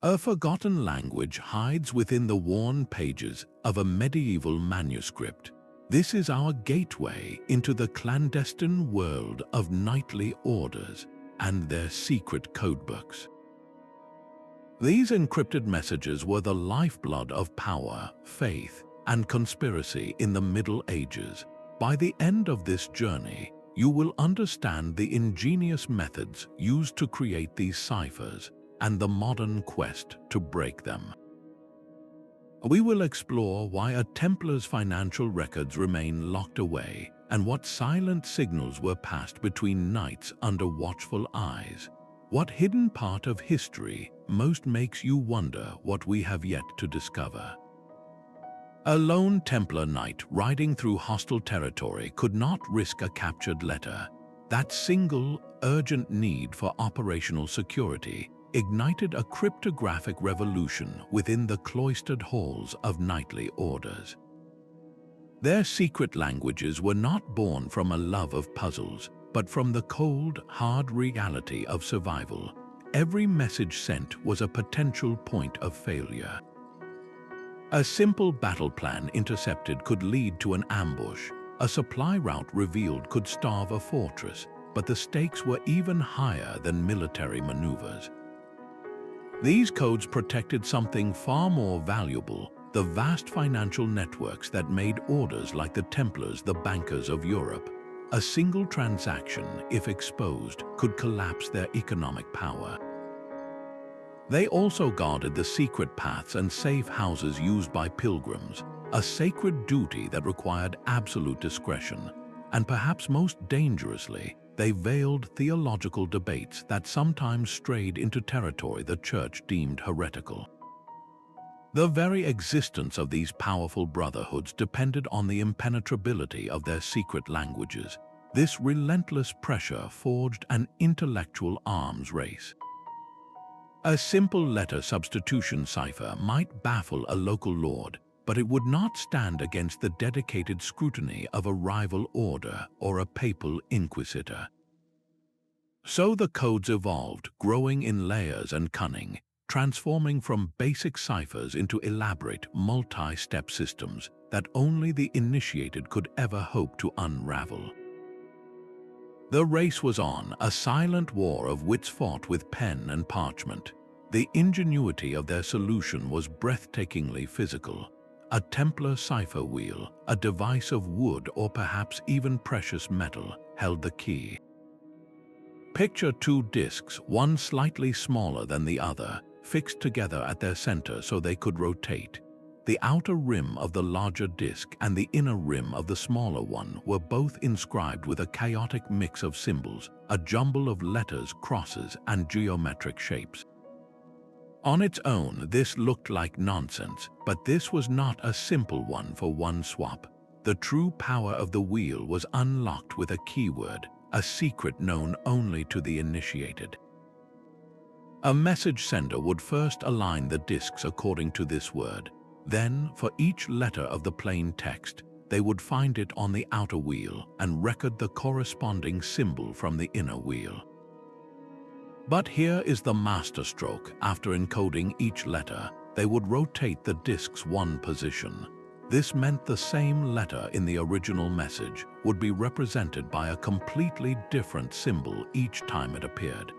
A forgotten language hides within the worn pages of a medieval manuscript. This is our gateway into the clandestine world of knightly orders and their secret codebooks. These encrypted messages were the lifeblood of power, faith, and conspiracy in the Middle Ages. By the end of this journey, you will understand the ingenious methods used to create these ciphers and the modern quest to break them. We will explore why a Templar's financial records remain locked away and what silent signals were passed between knights under watchful eyes. What hidden part of history most makes you wonder what we have yet to discover? A lone Templar knight riding through hostile territory could not risk a captured letter. That single, urgent need for operational security ignited a cryptographic revolution within the cloistered halls of knightly orders. Their secret languages were not born from a love of puzzles, but from the cold, hard reality of survival. Every message sent was a potential point of failure. A simple battle plan intercepted could lead to an ambush. A supply route revealed could starve a fortress, but the stakes were even higher than military maneuvers. These codes protected something far more valuable: the vast financial networks that made orders like the Templars the bankers of Europe. A single transaction, if exposed, could collapse their economic power. They also guarded the secret paths and safe houses used by pilgrims, a sacred duty that required absolute discretion. And perhaps most dangerously, they veiled theological debates that sometimes strayed into territory the Church deemed heretical. The very existence of these powerful brotherhoods depended on the impenetrability of their secret languages. This relentless pressure forged an intellectual arms race. A simple letter substitution cipher might baffle a local lord, but it would not stand against the dedicated scrutiny of a rival order or a papal inquisitor. So the codes evolved, growing in layers and cunning, transforming from basic ciphers into elaborate, multi-step systems that only the initiated could ever hope to unravel. The race was on, a silent war of wits fought with pen and parchment. The ingenuity of their solution was breathtakingly physical. A Templar cipher wheel, a device of wood or perhaps even precious metal, held the key. Picture two discs, one slightly smaller than the other, fixed together at their center so they could rotate. The outer rim of the larger disc and the inner rim of the smaller one were both inscribed with a chaotic mix of symbols, a jumble of letters, crosses, and geometric shapes. On its own, this looked like nonsense, but this was not a simple one for one swap. The true power of the wheel was unlocked with a keyword, a secret known only to the initiated. A message sender would first align the discs according to this word. Then, for each letter of the plain text, they would find it on the outer wheel and record the corresponding symbol from the inner wheel. But here is the masterstroke. After encoding each letter, they would rotate the disc's one position. This meant the same letter in the original message would be represented by a completely different symbol each time it appeared.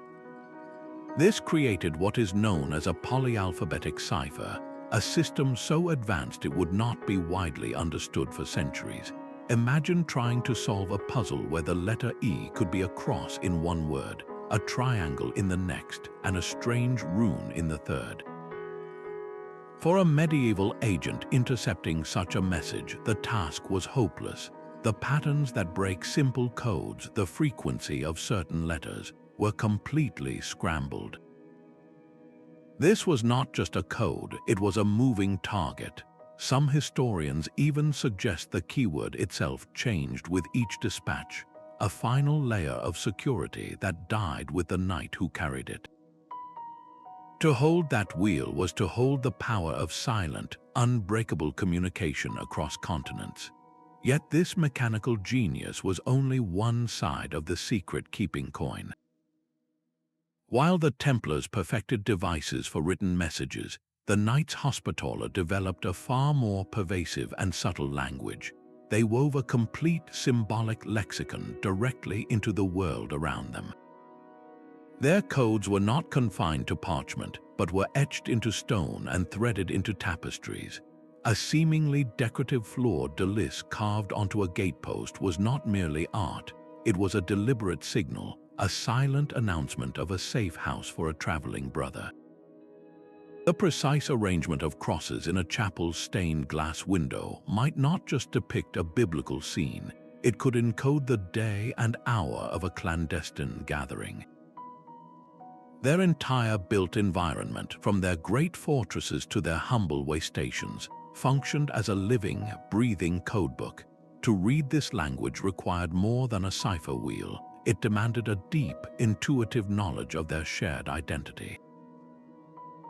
This created what is known as a polyalphabetic cipher, a system so advanced it would not be widely understood for centuries. Imagine trying to solve a puzzle where the letter E could be a cross in one word, a triangle in the next, and a strange rune in the third. For a medieval agent intercepting such a message, the task was hopeless. The patterns that break simple codes, the frequency of certain letters, were completely scrambled. This was not just a code, it was a moving target. Some historians even suggest the keyword itself changed with each dispatch, a final layer of security that died with the knight who carried it. To hold that wheel was to hold the power of silent, unbreakable communication across continents. Yet this mechanical genius was only one side of the secret-keeping coin. While the Templars perfected devices for written messages, the Knights Hospitaller developed a far more pervasive and subtle language. They wove a complete symbolic lexicon directly into the world around them. Their codes were not confined to parchment, but were etched into stone and threaded into tapestries. A seemingly decorative fleur-de-lis carved onto a gatepost was not merely art, it was a deliberate signal, a silent announcement of a safe house for a traveling brother. The precise arrangement of crosses in a chapel's stained glass window might not just depict a biblical scene, it could encode the day and hour of a clandestine gathering. Their entire built environment, from their great fortresses to their humble way stations, functioned as a living, breathing codebook. To read this language required more than a cipher wheel. It demanded a deep, intuitive knowledge of their shared identity.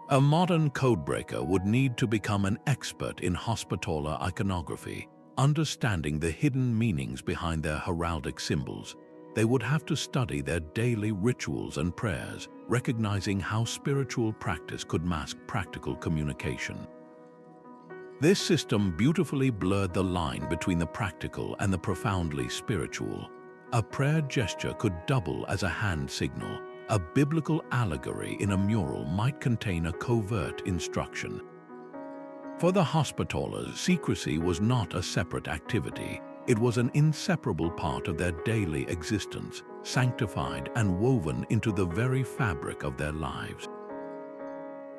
A modern codebreaker would need to become an expert in Hospitaller iconography, understanding the hidden meanings behind their heraldic symbols. They would have to study their daily rituals and prayers, recognizing how spiritual practice could mask practical communication. This system beautifully blurred the line between the practical and the profoundly spiritual. A prayer gesture could double as a hand signal. A biblical allegory in a mural might contain a covert instruction. For the Hospitallers, secrecy was not a separate activity. It was an inseparable part of their daily existence, sanctified and woven into the very fabric of their lives.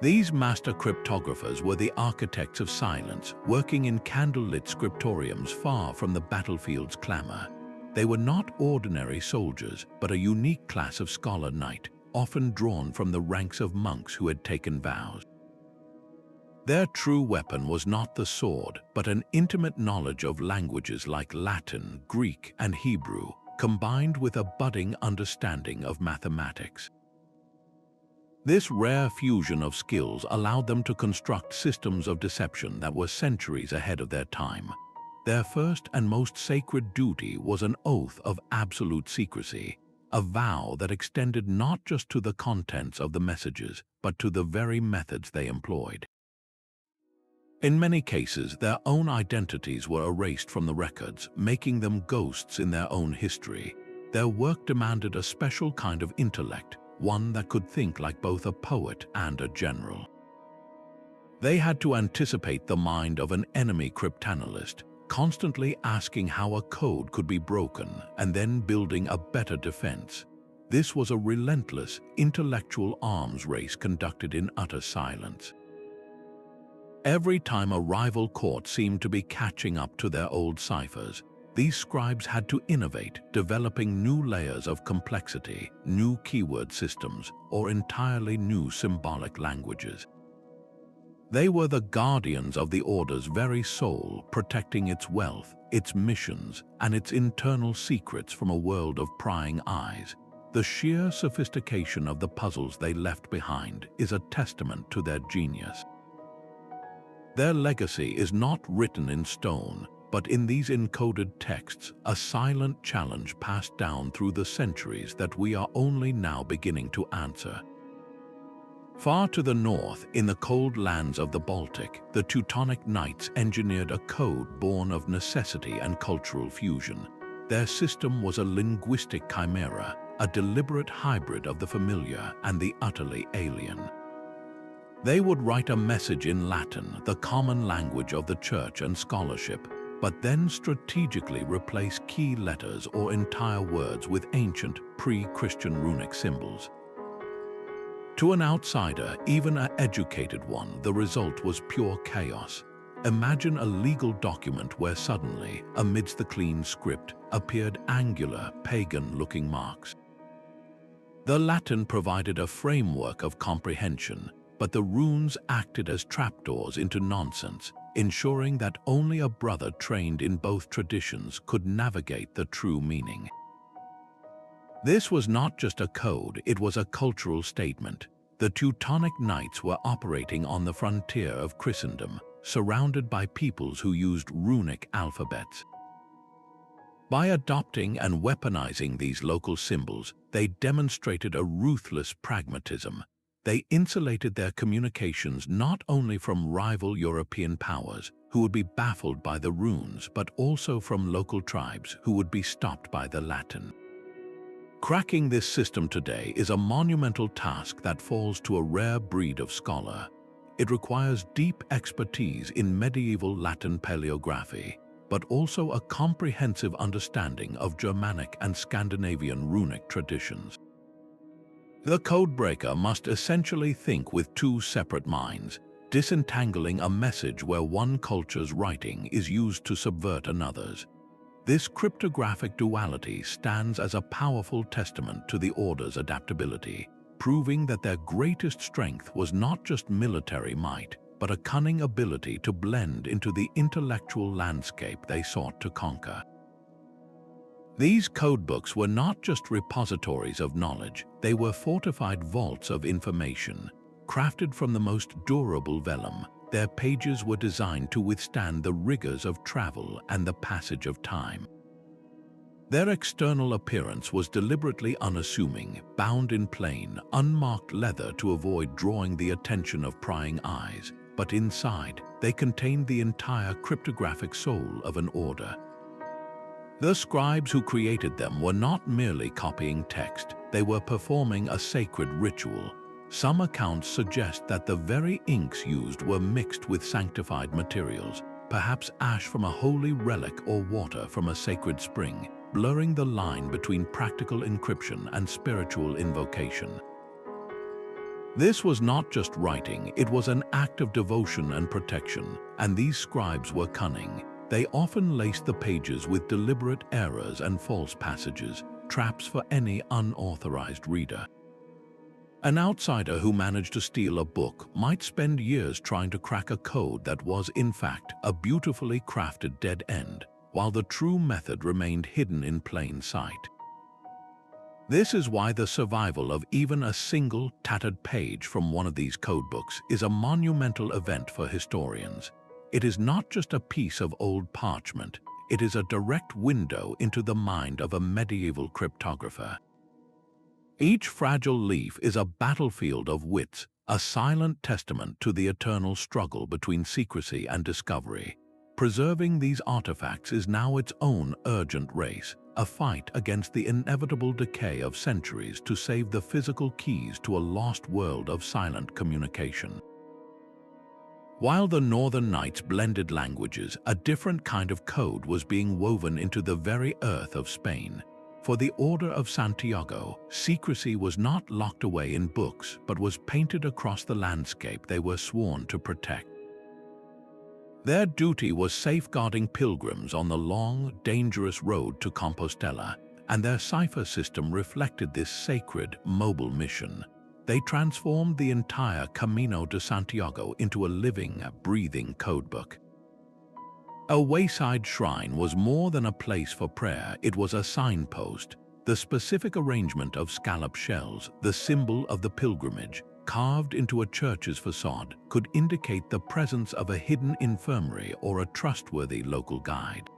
These master cryptographers were the architects of silence, working in candlelit scriptoriums far from the battlefield's clamor. They were not ordinary soldiers, but a unique class of scholar knight, often drawn from the ranks of monks who had taken vows. Their true weapon was not the sword, but an intimate knowledge of languages like Latin, Greek, and Hebrew, combined with a budding understanding of mathematics. This rare fusion of skills allowed them to construct systems of deception that were centuries ahead of their time. Their first and most sacred duty was an oath of absolute secrecy, a vow that extended not just to the contents of the messages, but to the very methods they employed. In many cases, their own identities were erased from the records, making them ghosts in their own history. Their work demanded a special kind of intellect, one that could think like both a poet and a general. They had to anticipate the mind of an enemy cryptanalyst, constantly asking how a code could be broken and then building a better defense. This was a relentless, intellectual arms race conducted in utter silence. Every time a rival court seemed to be catching up to their old ciphers, these scribes had to innovate, developing new layers of complexity, new keyword systems, or entirely new symbolic languages. They were the guardians of the Order's very soul, protecting its wealth, its missions, and its internal secrets from a world of prying eyes. The sheer sophistication of the puzzles they left behind is a testament to their genius. Their legacy is not written in stone, but in these encoded texts, a silent challenge passed down through the centuries that we are only now beginning to answer. Far to the north, in the cold lands of the Baltic, the Teutonic Knights engineered a code born of necessity and cultural fusion. Their system was a linguistic chimera, a deliberate hybrid of the familiar and the utterly alien. They would write a message in Latin, the common language of the church and scholarship, but then strategically replace key letters or entire words with ancient, pre-Christian runic symbols. To an outsider, even an educated one, the result was pure chaos. Imagine a legal document where suddenly, amidst the clean script, appeared angular, pagan-looking marks. The Latin provided a framework of comprehension, but the runes acted as trapdoors into nonsense, ensuring that only a brother trained in both traditions could navigate the true meaning. This was not just a code, it was a cultural statement. The Teutonic Knights were operating on the frontier of Christendom, surrounded by peoples who used runic alphabets. By adopting and weaponizing these local symbols, they demonstrated a ruthless pragmatism. They insulated their communications not only from rival European powers, who would be baffled by the runes, but also from local tribes who would be stopped by the Latin. Cracking this system today is a monumental task that falls to a rare breed of scholar. It requires deep expertise in medieval Latin paleography, but also a comprehensive understanding of Germanic and Scandinavian runic traditions. The codebreaker must essentially think with two separate minds, disentangling a message where one culture's writing is used to subvert another's. This cryptographic duality stands as a powerful testament to the Order's adaptability, proving that their greatest strength was not just military might, but a cunning ability to blend into the intellectual landscape they sought to conquer. These codebooks were not just repositories of knowledge, they were fortified vaults of information. Crafted from the most durable vellum, their pages were designed to withstand the rigors of travel and the passage of time. Their external appearance was deliberately unassuming, bound in plain, unmarked leather to avoid drawing the attention of prying eyes, but inside, they contained the entire cryptographic soul of an order. The scribes who created them were not merely copying text, they were performing a sacred ritual. Some accounts suggest that the very inks used were mixed with sanctified materials, perhaps ash from a holy relic or water from a sacred spring, blurring the line between practical encryption and spiritual invocation. This was not just writing, it was an act of devotion and protection, and these scribes were cunning. They often laced the pages with deliberate errors and false passages, traps for any unauthorized reader. An outsider who managed to steal a book might spend years trying to crack a code that was, in fact, a beautifully crafted dead end, while the true method remained hidden in plain sight. This is why the survival of even a single tattered page from one of these codebooks is a monumental event for historians. It is not just a piece of old parchment, it is a direct window into the mind of a medieval cryptographer. Each fragile leaf is a battlefield of wits, a silent testament to the eternal struggle between secrecy and discovery. Preserving these artifacts is now its own urgent race, a fight against the inevitable decay of centuries to save the physical keys to a lost world of silent communication. While the Northern Knights blended languages, a different kind of code was being woven into the very earth of Spain. For the Order of Santiago, secrecy was not locked away in books, but was painted across the landscape they were sworn to protect. Their duty was safeguarding pilgrims on the long, dangerous road to Compostela, and their cipher system reflected this sacred, mobile mission. They transformed the entire Camino de Santiago into a living, breathing codebook. A wayside shrine was more than a place for prayer, it was a signpost. The specific arrangement of scallop shells, the symbol of the pilgrimage, carved into a church's facade, could indicate the presence of a hidden infirmary or a trustworthy local guide.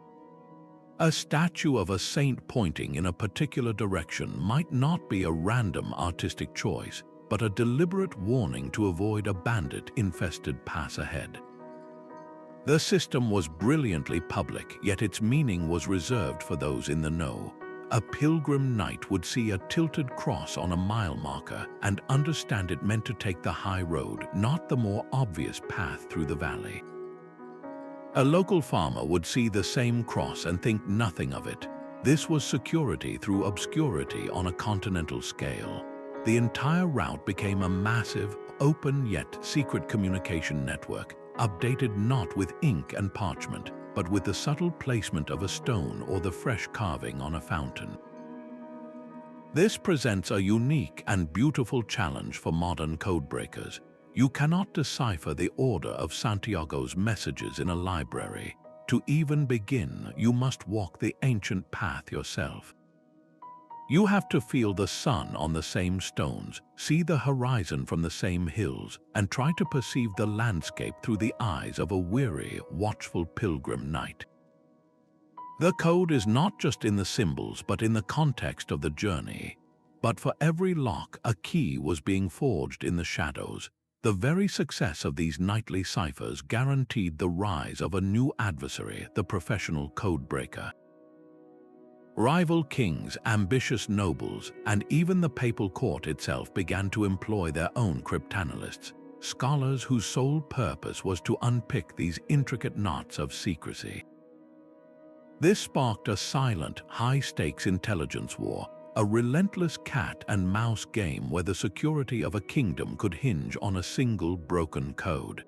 A statue of a saint pointing in a particular direction might not be a random artistic choice, but a deliberate warning to avoid a bandit-infested pass ahead. The system was brilliantly public, yet its meaning was reserved for those in the know. A pilgrim knight would see a tilted cross on a mile marker and understand it meant to take the high road, not the more obvious path through the valley. A local farmer would see the same cross and think nothing of it. This was security through obscurity on a continental scale. The entire route became a massive, open yet secret communication network, updated not with ink and parchment, but with the subtle placement of a stone or the fresh carving on a fountain. This presents a unique and beautiful challenge for modern codebreakers. You cannot decipher the Order of Santiago's messages in a library. To even begin, you must walk the ancient path yourself. You have to feel the sun on the same stones, see the horizon from the same hills, and try to perceive the landscape through the eyes of a weary, watchful pilgrim knight. The code is not just in the symbols but in the context of the journey. But for every lock, a key was being forged in the shadows. The very success of these nightly ciphers guaranteed the rise of a new adversary, the professional codebreaker. Rival kings, ambitious nobles, and even the papal court itself began to employ their own cryptanalysts, scholars whose sole purpose was to unpick these intricate knots of secrecy. This sparked a silent, high-stakes intelligence war, a relentless cat-and-mouse game where the security of a kingdom could hinge on a single broken code.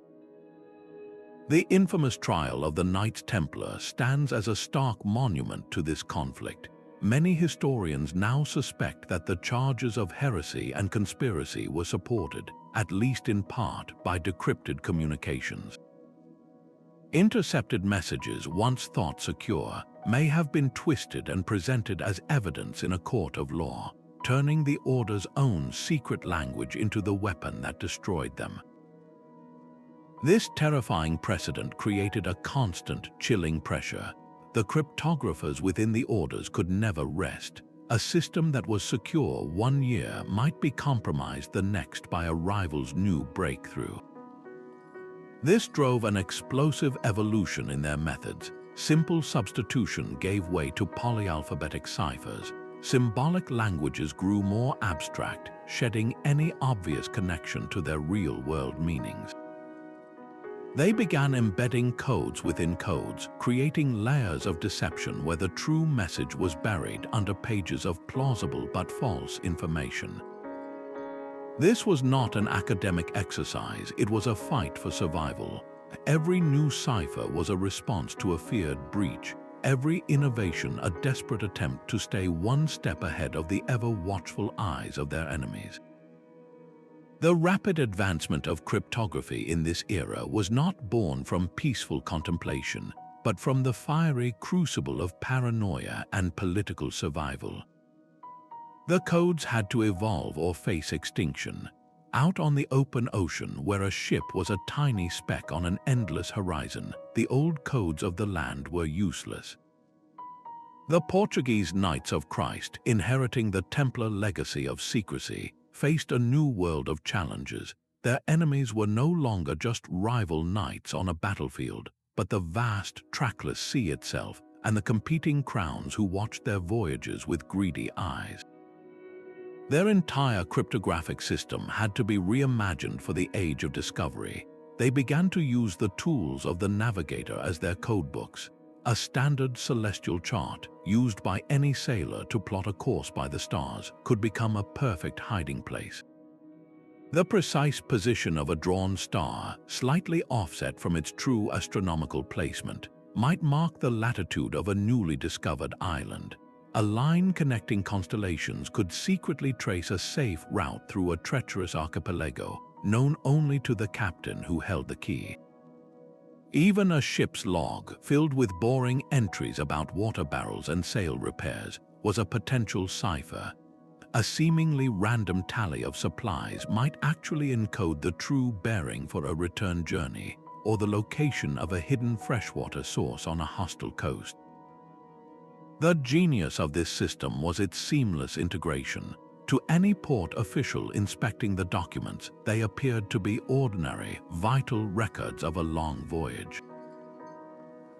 The infamous trial of the Knights Templar stands as a stark monument to this conflict. Many historians now suspect that the charges of heresy and conspiracy were supported, at least in part, by decrypted communications. Intercepted messages, once thought secure, may have been twisted and presented as evidence in a court of law, turning the Order's own secret language into the weapon that destroyed them. This terrifying precedent created a constant, chilling pressure. The cryptographers within the Orders could never rest. A system that was secure one year might be compromised the next by a rival's new breakthrough. This drove an explosive evolution in their methods. Simple substitution gave way to polyalphabetic ciphers. Symbolic languages grew more abstract, shedding any obvious connection to their real-world meanings. They began embedding codes within codes, creating layers of deception where the true message was buried under pages of plausible but false information. This was not an academic exercise, it was a fight for survival. Every new cipher was a response to a feared breach, every innovation a desperate attempt to stay one step ahead of the ever-watchful eyes of their enemies. The rapid advancement of cryptography in this era was not born from peaceful contemplation, but from the fiery crucible of paranoia and political survival. The codes had to evolve or face extinction. Out on the open ocean, where a ship was a tiny speck on an endless horizon, the old codes of the land were useless. The Portuguese Knights of Christ, inheriting the Templar legacy of secrecy, faced a new world of challenges. Their enemies were no longer just rival knights on a battlefield, but the vast, trackless sea itself and the competing crowns who watched their voyages with greedy eyes. Their entire cryptographic system had to be reimagined for the age of discovery. They began to use the tools of the navigator as their codebooks, a standard celestial chart used by any sailor to plot a course by the stars could become a perfect hiding place. The precise position of a drawn star, slightly offset from its true astronomical placement, might mark the latitude of a newly discovered island. A line connecting constellations could secretly trace a safe route through a treacherous archipelago, known only to the captain who held the key. Even a ship's log, filled with boring entries about water barrels and sail repairs, was a potential cipher. A seemingly random tally of supplies might actually encode the true bearing for a return journey, or the location of a hidden freshwater source on a hostile coast. The genius of this system was its seamless integration. To any port official inspecting the documents, they appeared to be ordinary, vital records of a long voyage.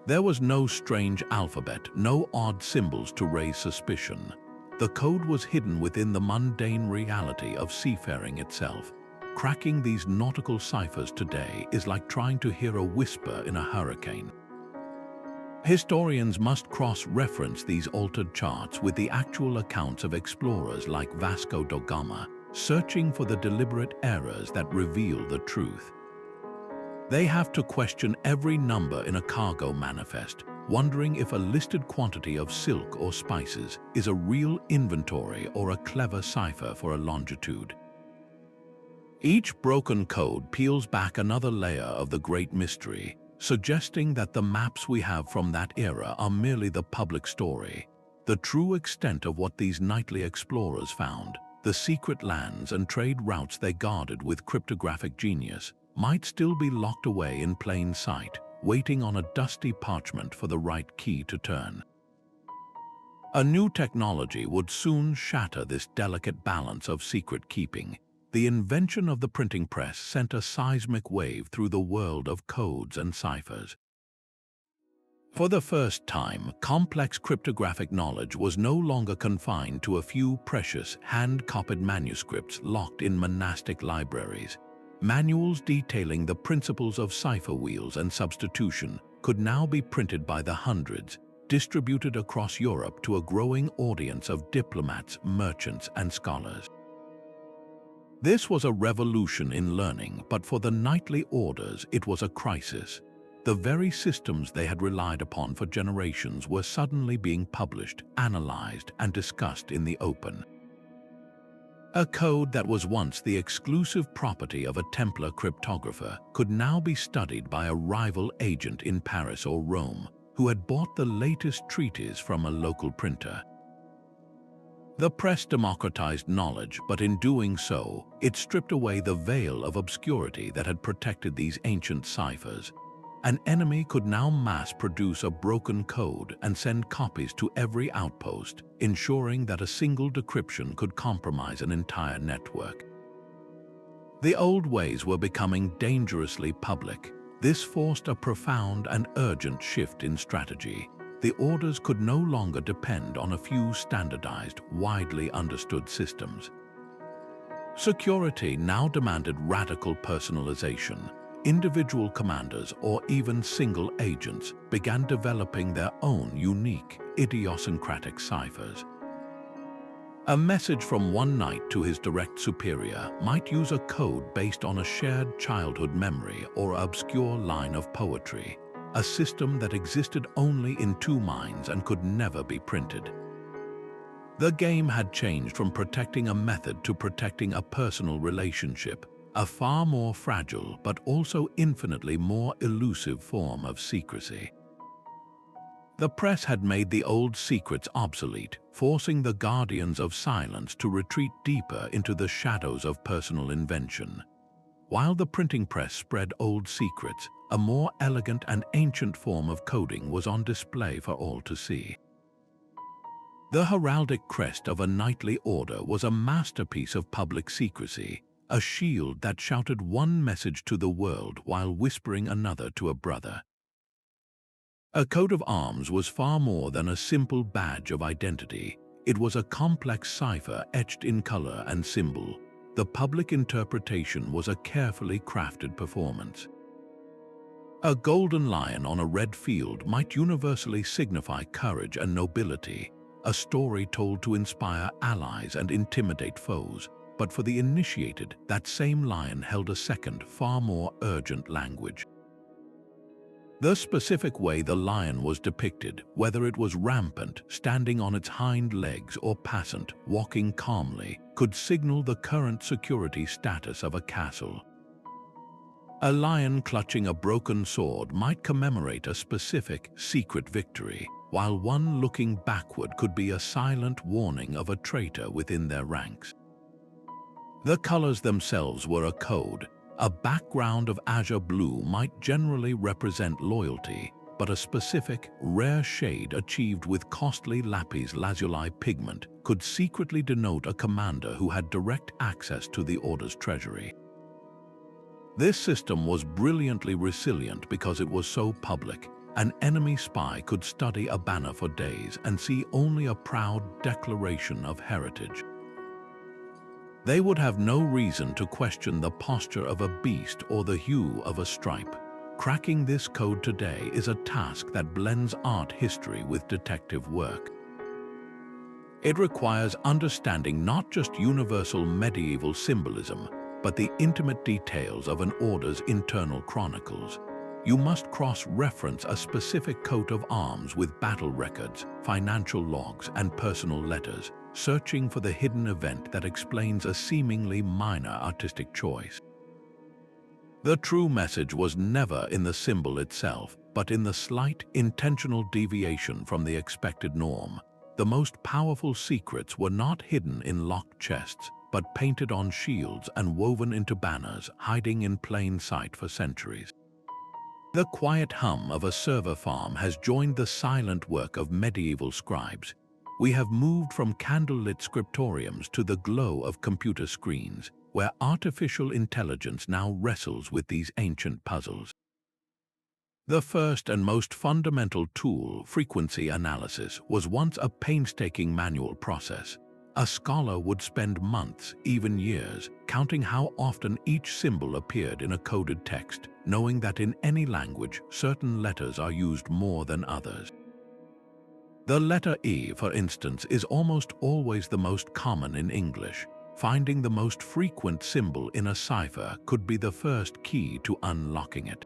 There was no strange alphabet, no odd symbols to raise suspicion. The code was hidden within the mundane reality of seafaring itself. Cracking these nautical ciphers today is like trying to hear a whisper in a hurricane. Historians must cross-reference these altered charts with the actual accounts of explorers like Vasco da Gama, searching for the deliberate errors that reveal the truth. They have to question every number in a cargo manifest, wondering if a listed quantity of silk or spices is a real inventory or a clever cipher for a longitude. Each broken code peels back another layer of the great mystery, suggesting that the maps we have from that era are merely the public story. The true extent of what these knightly explorers found, the secret lands and trade routes they guarded with cryptographic genius, might still be locked away in plain sight, waiting on a dusty parchment for the right key to turn. A new technology would soon shatter this delicate balance of secret keeping. The invention of the printing press sent a seismic wave through the world of codes and ciphers. For the first time, complex cryptographic knowledge was no longer confined to a few precious, hand-copied manuscripts locked in monastic libraries. Manuals detailing the principles of cipher wheels and substitution could now be printed by the hundreds, distributed across Europe to a growing audience of diplomats, merchants, and scholars. This was a revolution in learning, but for the knightly orders it was a crisis. The very systems they had relied upon for generations were suddenly being published, analyzed, and discussed in the open. A code that was once the exclusive property of a Templar cryptographer could now be studied by a rival agent in Paris or Rome who had bought the latest treatise from a local printer. The press democratized knowledge, but in doing so, it stripped away the veil of obscurity that had protected these ancient ciphers. An enemy could now mass-produce a broken code and send copies to every outpost, ensuring that a single decryption could compromise an entire network. The old ways were becoming dangerously public. This forced a profound and urgent shift in strategy. The orders could no longer depend on a few standardized, widely understood systems. Security now demanded radical personalization. Individual commanders or even single agents began developing their own unique, idiosyncratic ciphers. A message from one knight to his direct superior might use a code based on a shared childhood memory or obscure line of poetry, a system that existed only in two minds and could never be printed. The game had changed from protecting a method to protecting a personal relationship, a far more fragile but also infinitely more elusive form of secrecy. The press had made the old secrets obsolete, forcing the guardians of silence to retreat deeper into the shadows of personal invention. While the printing press spread old secrets, a more elegant and ancient form of coding was on display for all to see. The heraldic crest of a knightly order was a masterpiece of public secrecy, a shield that shouted one message to the world while whispering another to a brother. A coat of arms was far more than a simple badge of identity. It was a complex cipher etched in color and symbol. The public interpretation was a carefully crafted performance. A golden lion on a red field might universally signify courage and nobility, a story told to inspire allies and intimidate foes. But for the initiated, that same lion held a second, far more urgent language. The specific way the lion was depicted, whether it was rampant, standing on its hind legs, or passant, walking calmly, could signal the current security status of a castle. A lion clutching a broken sword might commemorate a specific, secret victory, while one looking backward could be a silent warning of a traitor within their ranks. The colors themselves were a code. A background of azure blue might generally represent loyalty, but a specific, rare shade achieved with costly lapis lazuli pigment could secretly denote a commander who had direct access to the order's treasury. This system was brilliantly resilient because it was so public. An enemy spy could study a banner for days and see only a proud declaration of heritage. They would have no reason to question the posture of a beast or the hue of a stripe. Cracking this code today is a task that blends art history with detective work. It requires understanding not just universal medieval symbolism, but the intimate details of an order's internal chronicles. You must cross-reference a specific coat of arms with battle records, financial logs, and personal letters, searching for the hidden event that explains a seemingly minor artistic choice. The true message was never in the symbol itself, but in the slight, intentional deviation from the expected norm. The most powerful secrets were not hidden in locked chests, but painted on shields and woven into banners, hiding in plain sight for centuries. The quiet hum of a server farm has joined the silent work of medieval scribes. we have moved from candlelit scriptoriums to the glow of computer screens, where artificial intelligence now wrestles with these ancient puzzles. The first and most fundamental tool, frequency analysis, was once a painstaking manual process. A scholar would spend months, even years, counting how often each symbol appeared in a coded text, knowing that in any language, certain letters are used more than others. The letter E, for instance, is almost always the most common in English. Finding the most frequent symbol in a cipher could be the first key to unlocking it.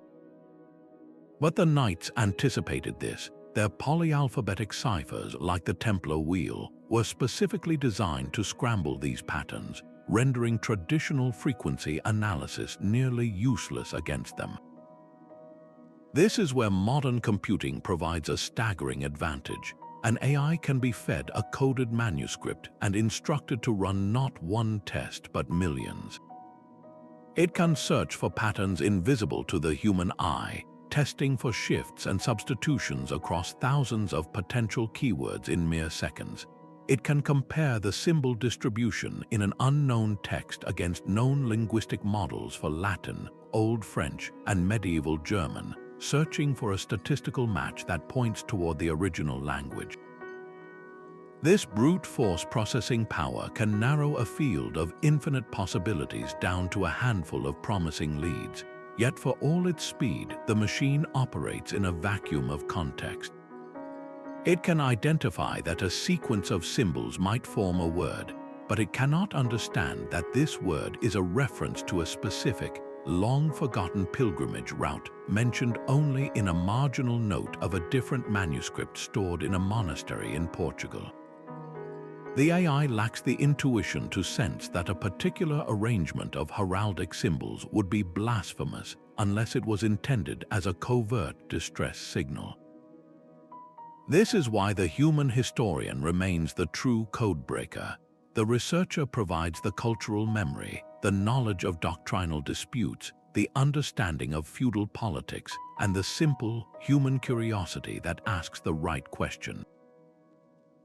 But the Knights anticipated this. Their polyalphabetic ciphers, like the Templar wheel, were specifically designed to scramble these patterns, rendering traditional frequency analysis nearly useless against them. This is where modern computing provides a staggering advantage. An AI can be fed a coded manuscript and instructed to run not one test but millions. It can search for patterns invisible to the human eye, testing for shifts and substitutions across thousands of potential keywords in mere seconds. It can compare the symbol distribution in an unknown text against known linguistic models for Latin, Old French, and medieval German, searching for a statistical match that points toward the original language. This brute force processing power can narrow a field of infinite possibilities down to a handful of promising leads. Yet for all its speed, the machine operates in a vacuum of context. It can identify that a sequence of symbols might form a word, but it cannot understand that this word is a reference to a specific, long-forgotten pilgrimage route mentioned only in a marginal note of a different manuscript stored in a monastery in Portugal. The AI lacks the intuition to sense that a particular arrangement of heraldic symbols would be blasphemous unless it was intended as a covert distress signal. This is why the human historian remains the true codebreaker. The researcher provides the cultural memory, the knowledge of doctrinal disputes, the understanding of feudal politics, and the simple human curiosity that asks the right question.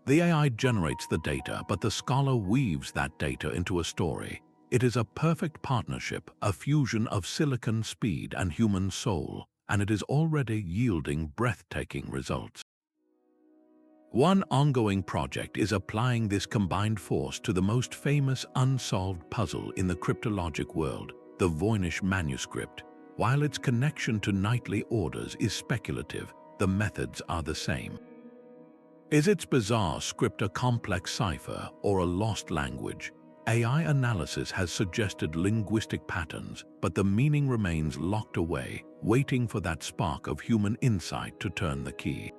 The AI generates the data, but the scholar weaves that data into a story. It is a perfect partnership, a fusion of silicon speed and human soul, and it is already yielding breathtaking results. One ongoing project is applying this combined force to the most famous unsolved puzzle in the cryptologic world, the Voynich manuscript. While its connection to knightly orders is speculative, the methods are the same. Is its bizarre script a complex cipher or a lost language? AI analysis has suggested linguistic patterns, but the meaning remains locked away, waiting for that spark of human insight to turn the key.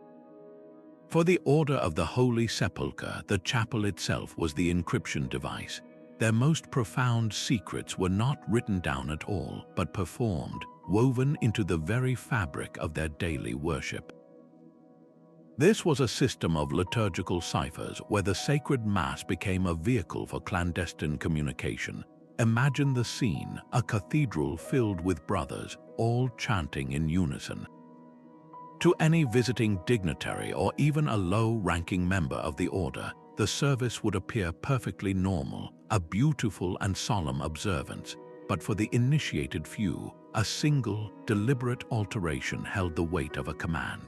For the Order of the Holy Sepulchre, the chapel itself was the encryption device. Their most profound secrets were not written down at all, but performed, woven into the very fabric of their daily worship. This was a system of liturgical ciphers where the sacred mass became a vehicle for clandestine communication. Imagine the scene, a cathedral filled with brothers, all chanting in unison. To any visiting dignitary or even a low-ranking member of the order, the service would appear perfectly normal, a beautiful and solemn observance. But for the initiated few, a single, deliberate alteration held the weight of a command.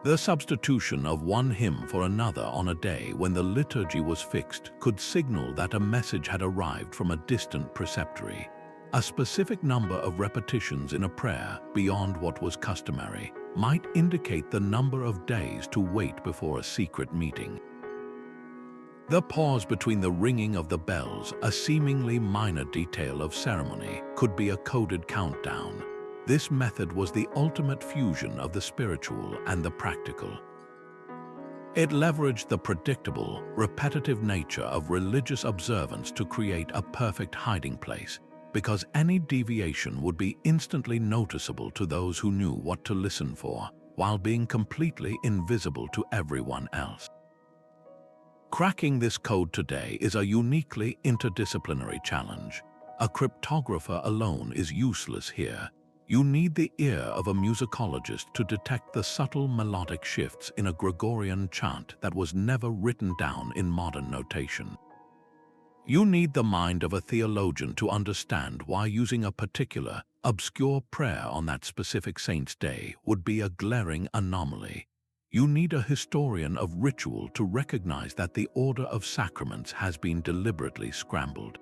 The substitution of one hymn for another on a day when the liturgy was fixed could signal that a message had arrived from a distant preceptory. A specific number of repetitions in a prayer, beyond what was customary, might indicate the number of days to wait before a secret meeting. The pause between the ringing of the bells, a seemingly minor detail of ceremony, could be a coded countdown. This method was the ultimate fusion of the spiritual and the practical. It leveraged the predictable, repetitive nature of religious observance to create a perfect hiding place, because any deviation would be instantly noticeable to those who knew what to listen for, while being completely invisible to everyone else. Cracking this code today is a uniquely interdisciplinary challenge. A cryptographer alone is useless here. You need the ear of a musicologist to detect the subtle melodic shifts in a Gregorian chant that was never written down in modern notation. You need the mind of a theologian to understand why using a particular, obscure prayer on that specific saint's day would be a glaring anomaly. You need a historian of ritual to recognize that the order of sacraments has been deliberately scrambled.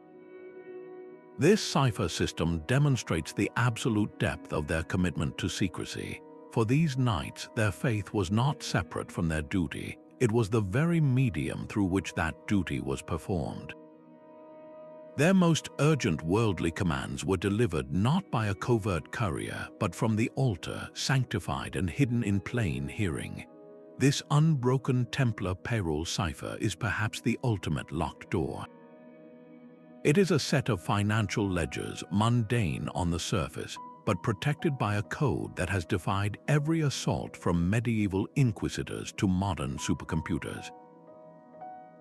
This cipher system demonstrates the absolute depth of their commitment to secrecy. For these knights, their faith was not separate from their duty. It was the very medium through which that duty was performed. Their most urgent worldly commands were delivered not by a covert courier, but from the altar, sanctified and hidden in plain hearing. This unbroken Templar payroll cipher is perhaps the ultimate locked door. It is a set of financial ledgers, mundane on the surface, but protected by a code that has defied every assault from medieval inquisitors to modern supercomputers.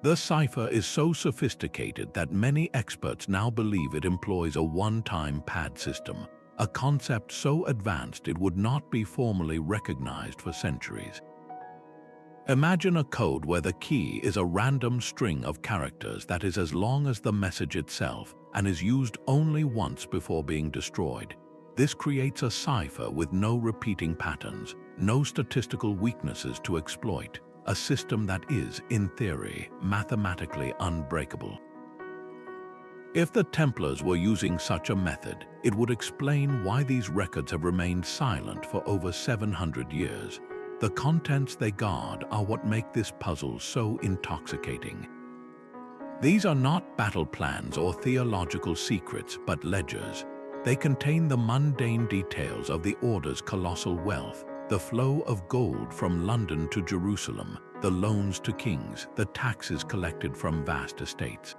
The cipher is so sophisticated that many experts now believe it employs a one-time pad system, a concept so advanced it would not be formally recognized for centuries. Imagine a code where the key is a random string of characters that is as long as the message itself and is used only once before being destroyed. This creates a cipher with no repeating patterns, no statistical weaknesses to exploit, a system that is, in theory, mathematically unbreakable. If the Templars were using such a method, it would explain why these records have remained silent for over 700 years. The contents they guard are what make this puzzle so intoxicating. These are not battle plans or theological secrets, but ledgers. They contain the mundane details of the order's colossal wealth, the flow of gold from London to Jerusalem, the loans to kings, the taxes collected from vast estates.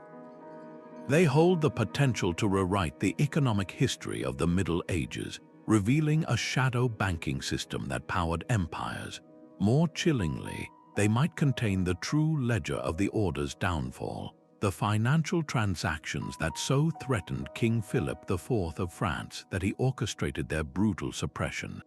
They hold the potential to rewrite the economic history of the Middle Ages, revealing a shadow banking system that powered empires. More chillingly, they might contain the true ledger of the order's downfall, the financial transactions that so threatened King Philip IV of France that he orchestrated their brutal suppression.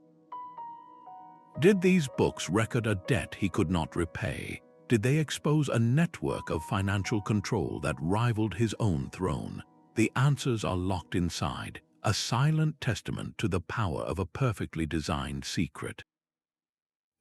Did these books record a debt he could not repay? Did they expose a network of financial control that rivaled his own throne? The answers are locked inside, a silent testament to the power of a perfectly designed secret.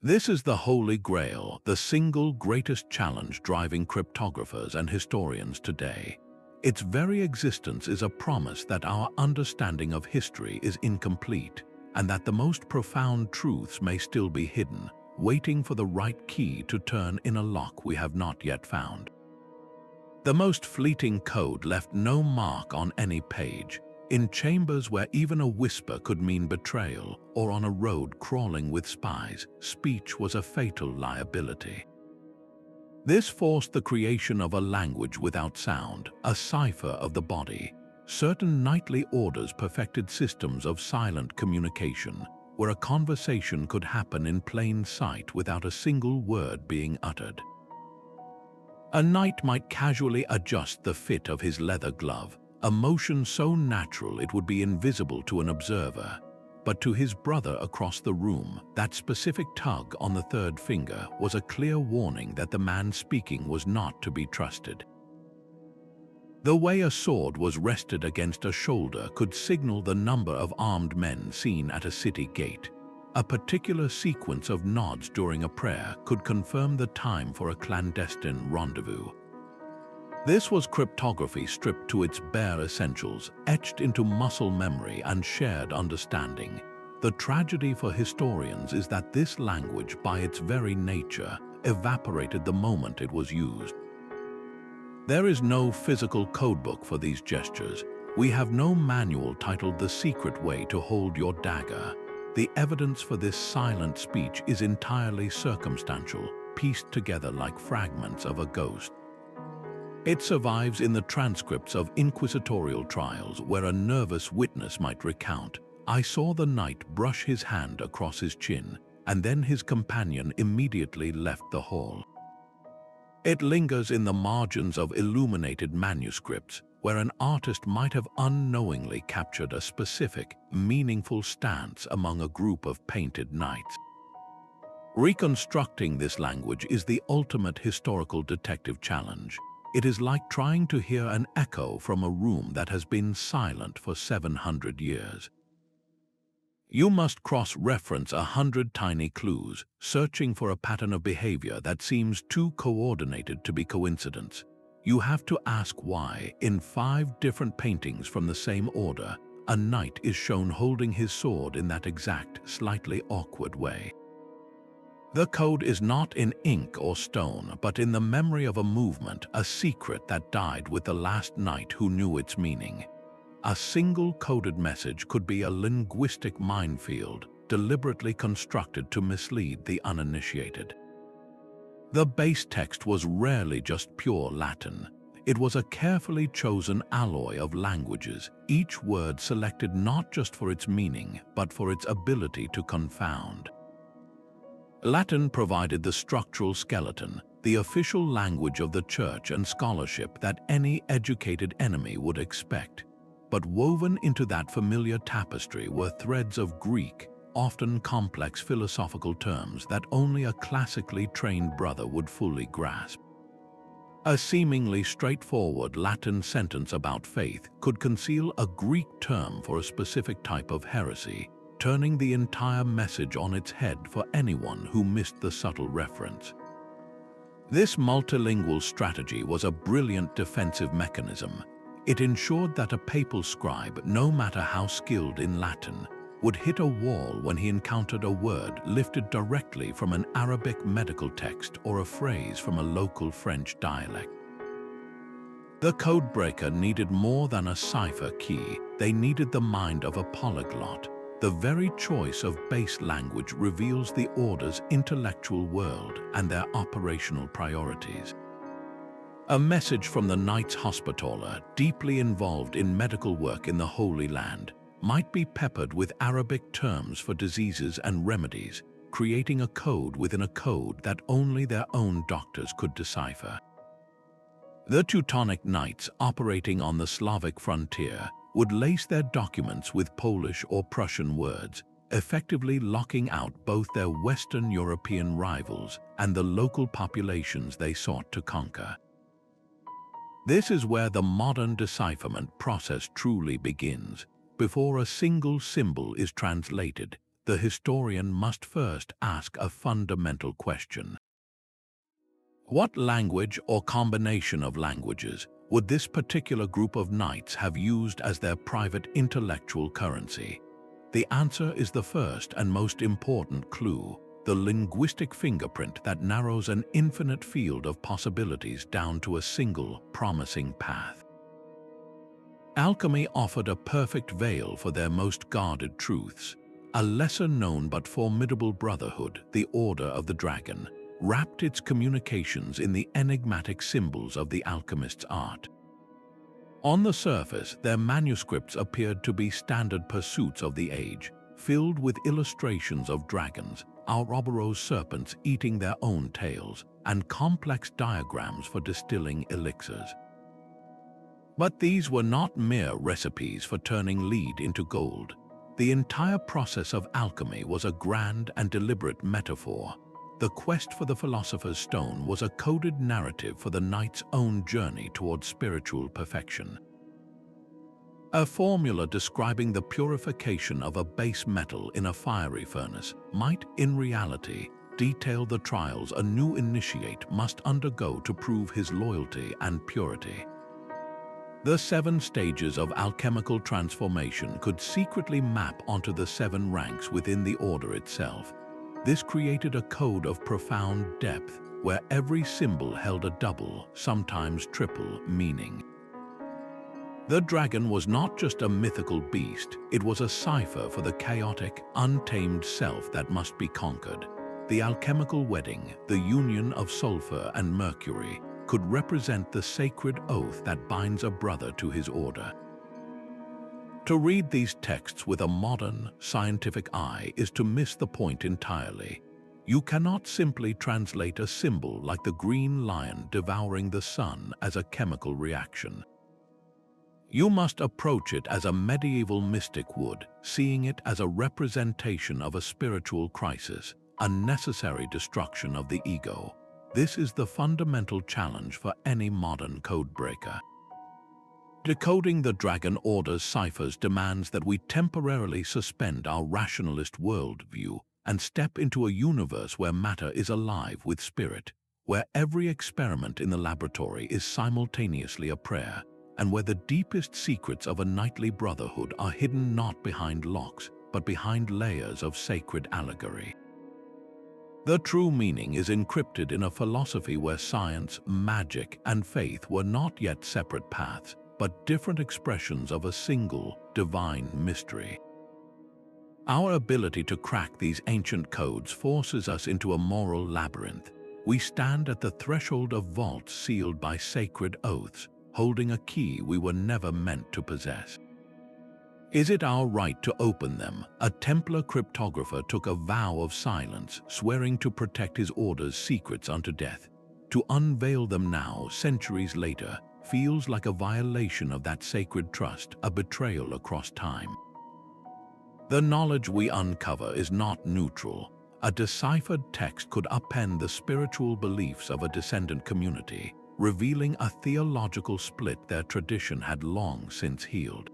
This is the Holy Grail, the single greatest challenge driving cryptographers and historians today. Its very existence is a promise that our understanding of history is incomplete, and that the most profound truths may still be hidden, waiting for the right key to turn in a lock we have not yet found. The most fleeting code left no mark on any page, in chambers where even a whisper could mean betrayal, or on a road crawling with spies, speech was a fatal liability. This forced the creation of a language without sound, a cipher of the body. Certain knightly orders perfected systems of silent communication, where a conversation could happen in plain sight without a single word being uttered. A knight might casually adjust the fit of his leather glove, a motion so natural it would be invisible to an observer, but to his brother across the room, that specific tug on the third finger was a clear warning that the man speaking was not to be trusted. The way a sword was rested against a shoulder could signal the number of armed men seen at a city gate. A particular sequence of nods during a prayer could confirm the time for a clandestine rendezvous. This was cryptography stripped to its bare essentials, etched into muscle memory and shared understanding. The tragedy for historians is that this language, by its very nature, evaporated the moment it was used. There is no physical codebook for these gestures. We have no manual titled The Secret Way to Hold Your Dagger. The evidence for this silent speech is entirely circumstantial, pieced together like fragments of a ghost. It survives in the transcripts of inquisitorial trials where a nervous witness might recount, "I saw the knight brush his hand across his chin, and then his companion immediately left the hall." It lingers in the margins of illuminated manuscripts, where an artist might have unknowingly captured a specific, meaningful stance among a group of painted knights. Reconstructing this language is the ultimate historical detective challenge. It is like trying to hear an echo from a room that has been silent for 700 years. You must cross-reference 100 tiny clues, searching for a pattern of behavior that seems too coordinated to be coincidence. You have to ask why, in 5 different paintings from the same order, a knight is shown holding his sword in that exact, slightly awkward way. The code is not in ink or stone, but in the memory of a movement, a secret that died with the last knight who knew its meaning. A single coded message could be a linguistic minefield, deliberately constructed to mislead the uninitiated. The base text was rarely just pure Latin. It was a carefully chosen alloy of languages, each word selected not just for its meaning, but for its ability to confound. Latin provided the structural skeleton, the official language of the church and scholarship that any educated enemy would expect. But woven into that familiar tapestry were threads of Greek, often complex philosophical terms that only a classically trained brother would fully grasp. A seemingly straightforward Latin sentence about faith could conceal a Greek term for a specific type of heresy, turning the entire message on its head for anyone who missed the subtle reference. This multilingual strategy was a brilliant defensive mechanism. It ensured that a papal scribe, no matter how skilled in Latin, would hit a wall when he encountered a word lifted directly from an Arabic medical text or a phrase from a local French dialect. The codebreaker needed more than a cipher key. They needed the mind of a polyglot. The very choice of base language reveals the order's intellectual world and their operational priorities. A message from the Knights Hospitaller, deeply involved in medical work in the Holy Land, might be peppered with Arabic terms for diseases and remedies, creating a code within a code that only their own doctors could decipher. The Teutonic Knights, operating on the Slavic frontier, would lace their documents with Polish or Prussian words, effectively locking out both their Western European rivals and the local populations they sought to conquer. This is where the modern decipherment process truly begins. Before a single symbol is translated, the historian must first ask a fundamental question. What language or combination of languages would this particular group of knights have used as their private intellectual currency? The answer is the first and most important clue, the linguistic fingerprint that narrows an infinite field of possibilities down to a single, promising path. Alchemy offered a perfect veil for their most guarded truths. A lesser-known but formidable brotherhood, the Order of the Dragon, wrapped its communications in the enigmatic symbols of the alchemist's art. On the surface, their manuscripts appeared to be standard pursuits of the age, filled with illustrations of dragons, Ouroboros serpents eating their own tails, and complex diagrams for distilling elixirs. But these were not mere recipes for turning lead into gold. The entire process of alchemy was a grand and deliberate metaphor. The quest for the Philosopher's Stone was a coded narrative for the knight's own journey towards spiritual perfection. A formula describing the purification of a base metal in a fiery furnace might, in reality, detail the trials a new initiate must undergo to prove his loyalty and purity. The 7 stages of alchemical transformation could secretly map onto the 7 ranks within the order itself. This created a code of profound depth, where every symbol held a double, sometimes triple, meaning. The dragon was not just a mythical beast, it was a cipher for the chaotic, untamed self that must be conquered. The alchemical wedding, the union of sulfur and mercury, could represent the sacred oath that binds a brother to his order. To read these texts with a modern, scientific eye is to miss the point entirely. You cannot simply translate a symbol like the green lion devouring the sun as a chemical reaction. You must approach it as a medieval mystic would, seeing it as a representation of a spiritual crisis, a necessary destruction of the ego. This is the fundamental challenge for any modern codebreaker. Decoding the Dragon Order's ciphers demands that we temporarily suspend our rationalist worldview and step into a universe where matter is alive with spirit, where every experiment in the laboratory is simultaneously a prayer, and where the deepest secrets of a knightly brotherhood are hidden not behind locks, but behind layers of sacred allegory. The true meaning is encrypted in a philosophy where science, magic, and faith were not yet separate paths, but different expressions of a single, divine mystery. Our ability to crack these ancient codes forces us into a moral labyrinth. We stand at the threshold of vaults sealed by sacred oaths, holding a key we were never meant to possess. Is it our right to open them? A Templar cryptographer took a vow of silence, swearing to protect his order's secrets unto death. To unveil them now, centuries later, feels like a violation of that sacred trust, a betrayal across time. The knowledge we uncover is not neutral. A deciphered text could upend the spiritual beliefs of a descendant community, revealing a theological split their tradition had long since healed.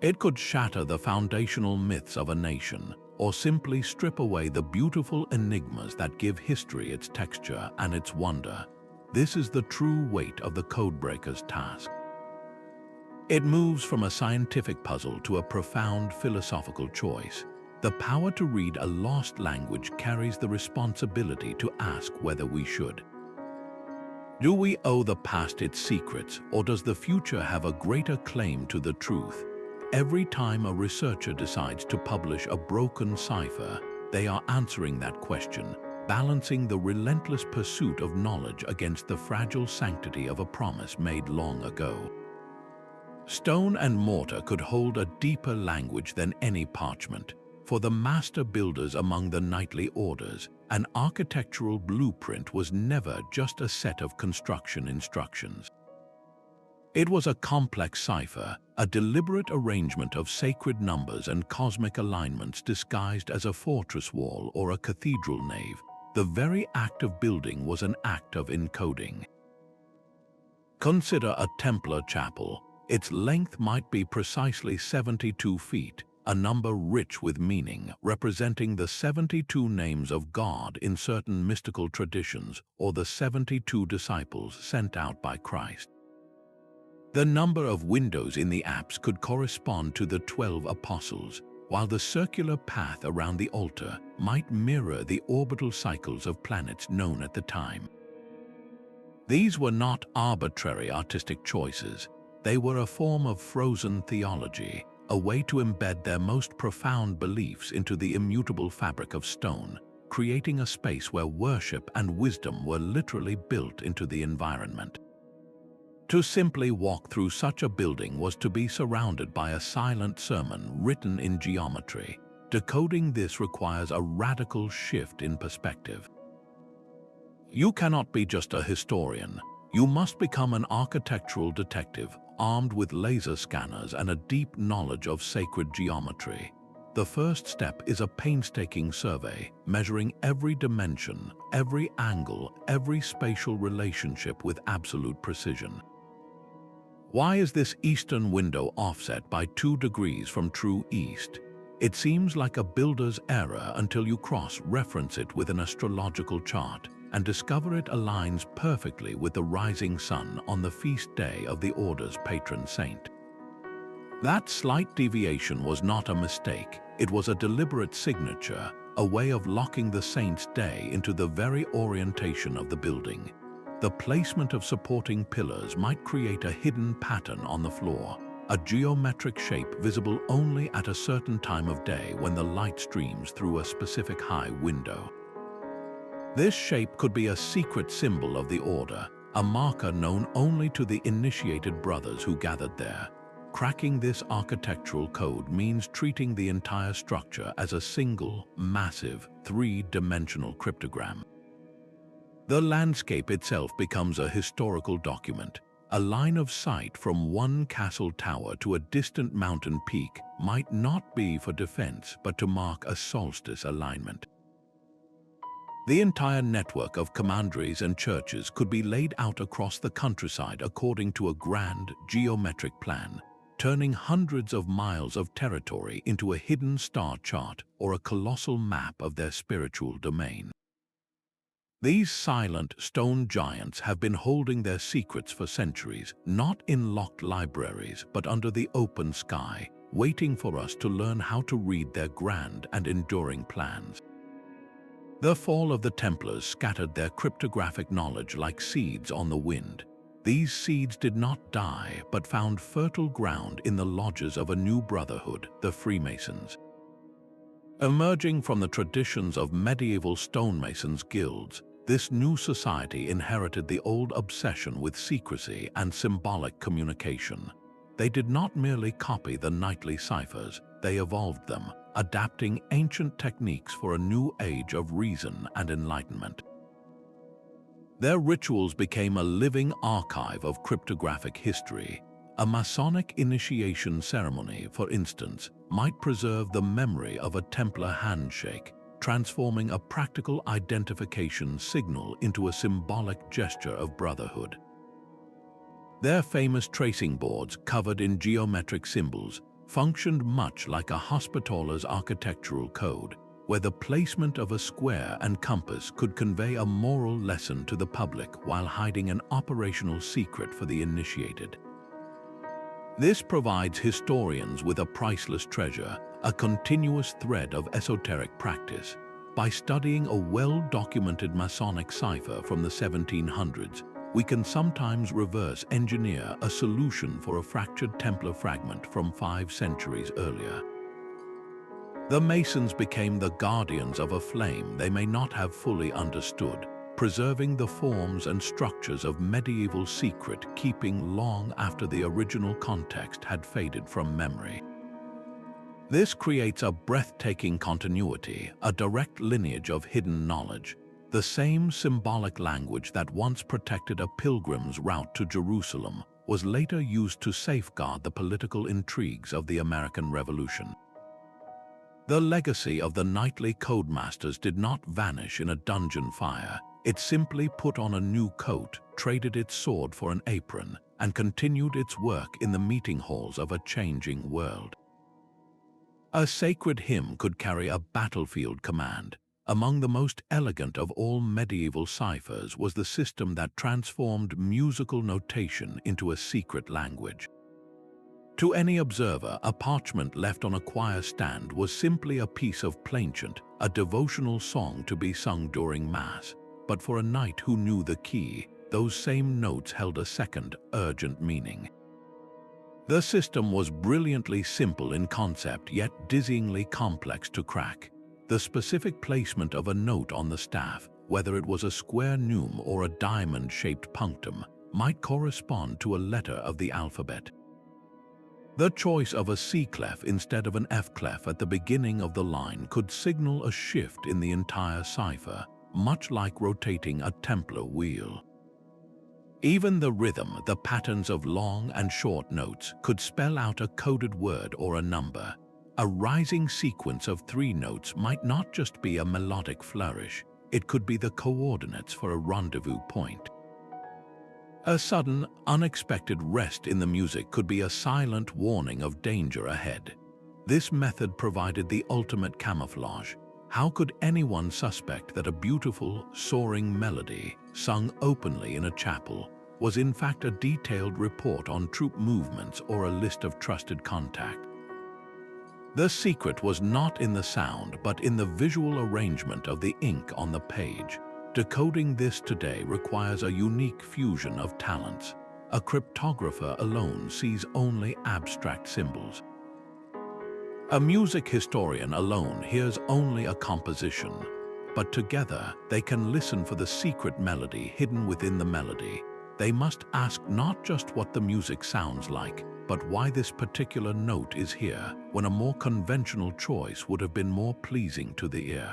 It could shatter the foundational myths of a nation, or simply strip away the beautiful enigmas that give history its texture and its wonder. This is the true weight of the codebreaker's task. It moves from a scientific puzzle to a profound philosophical choice. The power to read a lost language carries the responsibility to ask whether we should. Do we owe the past its secrets, or does the future have a greater claim to the truth? Every time a researcher decides to publish a broken cipher, they are answering that question, balancing the relentless pursuit of knowledge against the fragile sanctity of a promise made long ago. Stone and mortar could hold a deeper language than any parchment. For the master builders among the knightly orders, an architectural blueprint was never just a set of construction instructions. It was a complex cipher, a deliberate arrangement of sacred numbers and cosmic alignments disguised as a fortress wall or a cathedral nave. The very act of building was an act of encoding. Consider a Templar chapel. Its length might be precisely 72 feet, a number rich with meaning, representing the 72 names of God in certain mystical traditions, or the 72 disciples sent out by Christ. The number of windows in the apse could correspond to the 12 apostles, while the circular path around the altar might mirror the orbital cycles of planets known at the time. These were not arbitrary artistic choices. They were a form of frozen theology, a way to embed their most profound beliefs into the immutable fabric of stone, creating a space where worship and wisdom were literally built into the environment. To simply walk through such a building was to be surrounded by a silent sermon written in geometry. Decoding this requires a radical shift in perspective. You cannot be just a historian. You must become an architectural detective, armed with laser scanners and a deep knowledge of sacred geometry. The first step is a painstaking survey, measuring every dimension, every angle, every spatial relationship with absolute precision. Why is this eastern window offset by 2 degrees from true east? It seems like a builder's error until you cross-reference it with an astrological chart and discover it aligns perfectly with the rising sun on the feast day of the order's patron saint. That slight deviation was not a mistake. It was a deliberate signature, a way of locking the saint's day into the very orientation of the building. The placement of supporting pillars might create a hidden pattern on the floor, a geometric shape visible only at a certain time of day when the light streams through a specific high window. This shape could be a secret symbol of the order, a marker known only to the initiated brothers who gathered there. Cracking this architectural code means treating the entire structure as a single, massive, three-dimensional cryptogram. The landscape itself becomes a historical document. A line of sight from one castle tower to a distant mountain peak might not be for defense but to mark a solstice alignment. The entire network of commanderies and churches could be laid out across the countryside according to a grand geometric plan, turning hundreds of miles of territory into a hidden star chart or a colossal map of their spiritual domain. These silent stone giants have been holding their secrets for centuries, not in locked libraries, but under the open sky, waiting for us to learn how to read their grand and enduring plans. The fall of the Templars scattered their cryptographic knowledge like seeds on the wind. These seeds did not die, but found fertile ground in the lodges of a new brotherhood, the Freemasons. Emerging from the traditions of medieval stonemasons' guilds, this new society inherited the old obsession with secrecy and symbolic communication. They did not merely copy the knightly ciphers, they evolved them, adapting ancient techniques for a new age of reason and enlightenment. Their rituals became a living archive of cryptographic history. A Masonic initiation ceremony, for instance, might preserve the memory of a Templar handshake, transforming a practical identification signal into a symbolic gesture of brotherhood. Their famous tracing boards, covered in geometric symbols, functioned much like a hospitaller's architectural code, where the placement of a square and compass could convey a moral lesson to the public while hiding an operational secret for the initiated. This provides historians with a priceless treasure, a continuous thread of esoteric practice. By studying a well-documented Masonic cipher from the 1700s, we can sometimes reverse engineer a solution for a fractured Templar fragment from 5 centuries earlier. The Masons became the guardians of a flame they may not have fully understood, preserving the forms and structures of medieval secret-keeping long after the original context had faded from memory. This creates a breathtaking continuity, a direct lineage of hidden knowledge. The same symbolic language that once protected a pilgrim's route to Jerusalem was later used to safeguard the political intrigues of the American Revolution. The legacy of the knightly codemasters did not vanish in a dungeon fire. It simply put on a new coat, traded its sword for an apron, and continued its work in the meeting halls of a changing world. A sacred hymn could carry a battlefield command. Among the most elegant of all medieval ciphers was the system that transformed musical notation into a secret language. To any observer, a parchment left on a choir stand was simply a piece of plainchant, a devotional song to be sung during Mass. But for a knight who knew the key, those same notes held a second, urgent meaning. The system was brilliantly simple in concept, yet dizzyingly complex to crack. The specific placement of a note on the staff, whether it was a square neum or a diamond-shaped punctum, might correspond to a letter of the alphabet. The choice of a C clef instead of an F clef at the beginning of the line could signal a shift in the entire cipher, much like rotating a Templar wheel. Even the rhythm, the patterns of long and short notes, could spell out a coded word or a number. A rising sequence of 3 notes might not just be a melodic flourish, it could be the coordinates for a rendezvous point. A sudden, unexpected rest in the music could be a silent warning of danger ahead. This method provided the ultimate camouflage. How could anyone suspect that a beautiful, soaring melody, sung openly in a chapel, was in fact a detailed report on troop movements or a list of trusted contacts? The secret was not in the sound, but in the visual arrangement of the ink on the page. Decoding this today requires a unique fusion of talents. A cryptographer alone sees only abstract symbols. A music historian alone hears only a composition, but together they can listen for the secret melody hidden within the melody. They must ask not just what the music sounds like, but why this particular note is here when a more conventional choice would have been more pleasing to the ear.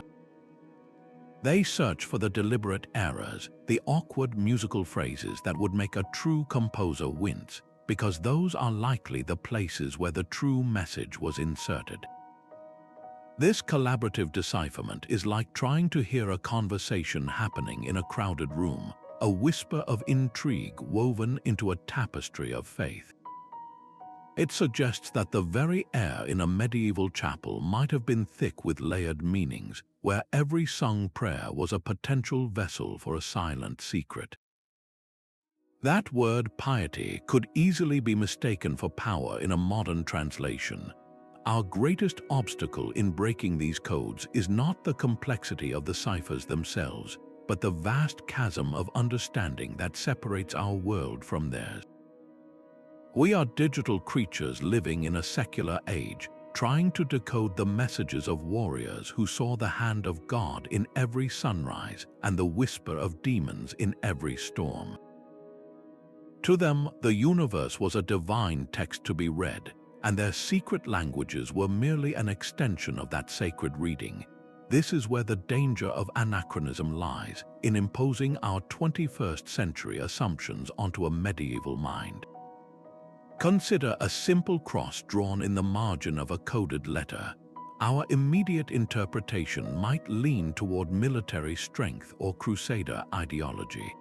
They search for the deliberate errors, the awkward musical phrases that would make a true composer wince, because those are likely the places where the true message was inserted. This collaborative decipherment is like trying to hear a conversation happening in a crowded room, a whisper of intrigue woven into a tapestry of faith. It suggests that the very air in a medieval chapel might have been thick with layered meanings, where every sung prayer was a potential vessel for a silent secret. That word piety could easily be mistaken for power in a modern translation. Our greatest obstacle in breaking these codes is not the complexity of the ciphers themselves, but the vast chasm of understanding that separates our world from theirs. We are digital creatures living in a secular age, trying to decode the messages of warriors who saw the hand of God in every sunrise and the whisper of demons in every storm. To them, the universe was a divine text to be read, and their secret languages were merely an extension of that sacred reading. This is where the danger of anachronism lies, in imposing our 21st century assumptions onto a medieval mind. Consider a simple cross drawn in the margin of a coded letter. Our immediate interpretation might lean toward military strength or crusader ideology.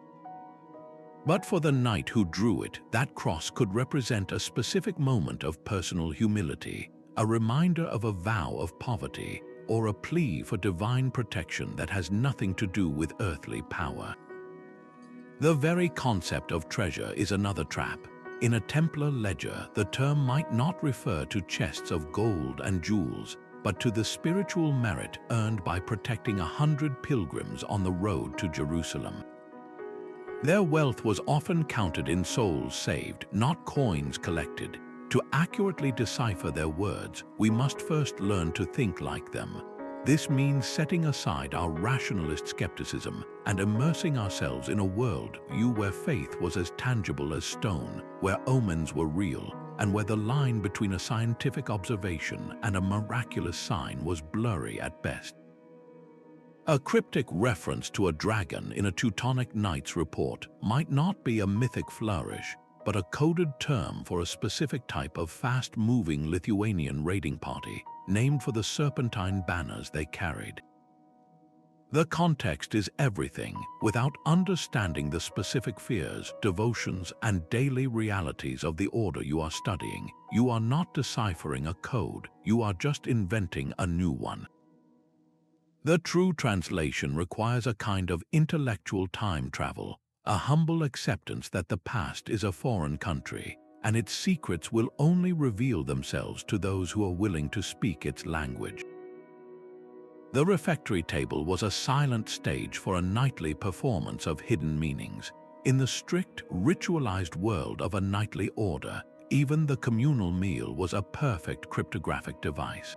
But for the knight who drew it, that cross could represent a specific moment of personal humility, a reminder of a vow of poverty, or a plea for divine protection that has nothing to do with earthly power. The very concept of treasure is another trap. In a Templar ledger, the term might not refer to chests of gold and jewels, but to the spiritual merit earned by protecting 100 pilgrims on the road to Jerusalem. Their wealth was often counted in souls saved, not coins collected. To accurately decipher their words, we must first learn to think like them. This means setting aside our rationalist skepticism and immersing ourselves in a world where faith was as tangible as stone, where omens were real, and where the line between a scientific observation and a miraculous sign was blurry at best. A cryptic reference to a dragon in a Teutonic Knights report might not be a mythic flourish, but a coded term for a specific type of fast-moving Lithuanian raiding party, named for the serpentine banners they carried. The context is everything. Without understanding the specific fears, devotions, and daily realities of the order you are studying, you are not deciphering a code, you are just inventing a new one. The true translation requires a kind of intellectual time travel, a humble acceptance that the past is a foreign country, and its secrets will only reveal themselves to those who are willing to speak its language. The refectory table was a silent stage for a nightly performance of hidden meanings. In the strict, ritualized world of a knightly order, even the communal meal was a perfect cryptographic device.